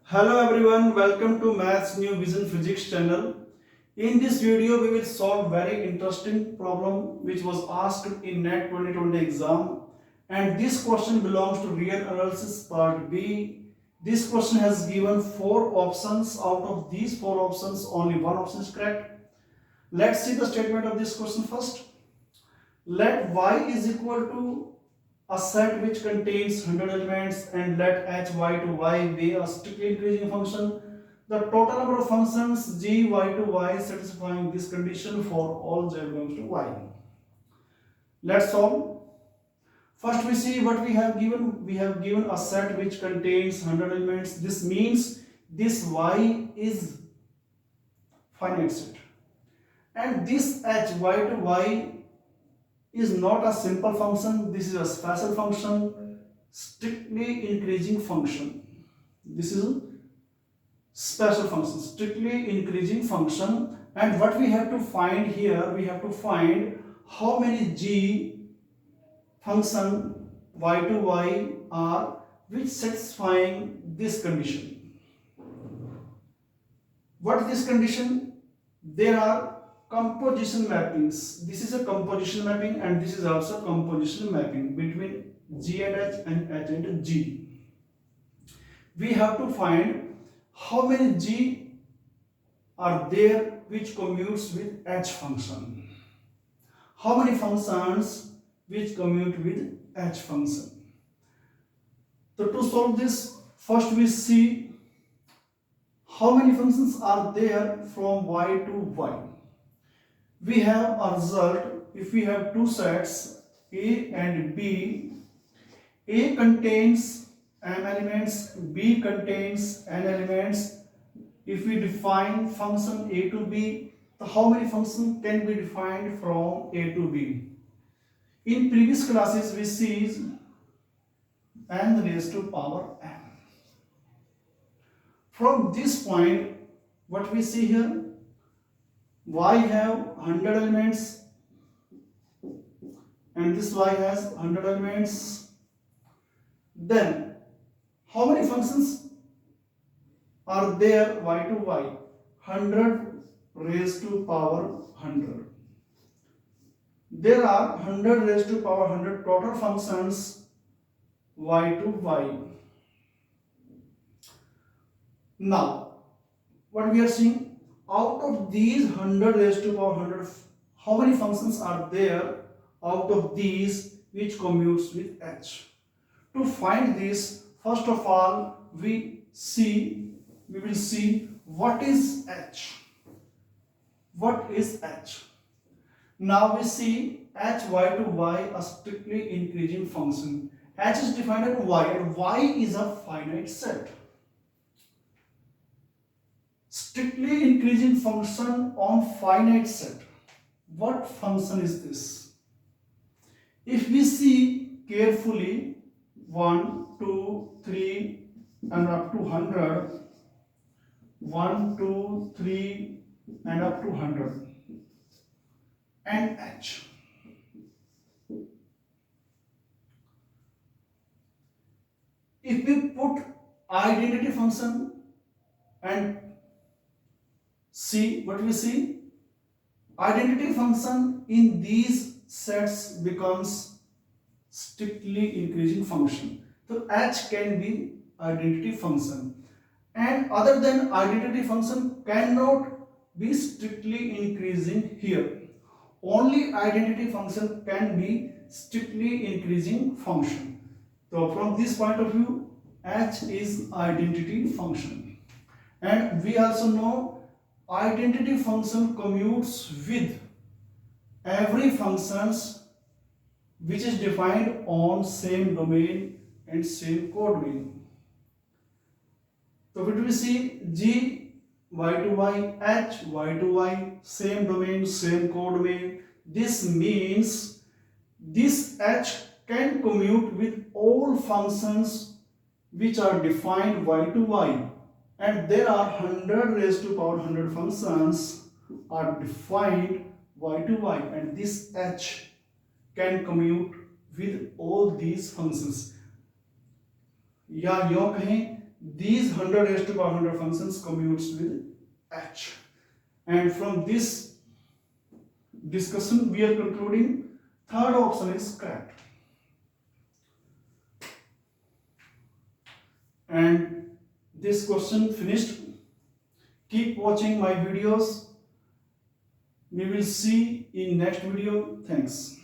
Hello everyone, welcome to Maths New Vision Physics channel. In this video, we will solve very interesting problem which was asked in NET 2020 exam. And this question belongs to real analysis part B. This question has given 4 options. Out of these 4 options, only one option is correct. Let's see the statement of this question first. Let y is equal to a set which contains 100 elements and let hy to y be a strictly increasing function. The total number of functions g y to y satisfying this condition for all z belongs to y. Let's solve. First we see what we have given. We have given a set which contains 100 elements. This means this y is finite set. And this hy to y is not a simple function. This is a special function, strictly increasing function. This is a special function, strictly increasing function. And what we have to find here, we have to find how many g function y to y are which satisfying this condition. What is this condition? There are composition mappings. This is a composition mapping and this is also composition mapping between G and H and H and G. We have to find how many G are there which commutes with H function. How many functions which commute with H function. So to solve this, first we see how many functions are there from Y to Y. We have a result. If we have two sets A and B, A contains m elements, B contains n elements. If we define function A to B, how many functions can be defined from A to B? In previous classes we see n raised to power n. From this point, what we see here, y have 100 elements and this y has 100 elements. Then how many functions are there y to y? 100 raised to power 100. There are 100 raised to power 100 total functions y to y. Now what we are seeing, out of these 100 raised to power 100, how many functions are there out of these which commutes with H? To find this, first of all, we will see what is H. What is H? Now we see H y to y a strictly increasing function. H is defined as y and y is a finite set. Strictly increasing function on finite set. What function is this? If we see carefully, 1, 2, 3 and up to 100, 1, 2, 3 and up to 100 and H. If we put identity function and see what we see, identity function in these sets becomes strictly increasing function. So H can be identity function, and other than identity function cannot be strictly increasing here. Only identity function can be strictly increasing function. So from this point of view, H is identity function. And we also know identity function commutes with every functions which is defined on same domain and same codomain. So what do we see? G y to y, H y to y, same domain, same codomain. This means this H can commute with all functions which are defined y to y, and there are 100 raised to power 100 functions are defined y to y, and this H can commute with all these functions. या यूं कहें these 100 raised to power 100 functions commutes with h. And from this discussion we are concluding third option is correct. And this question finished. Keep watching my videos. We will see in next video. Thanks.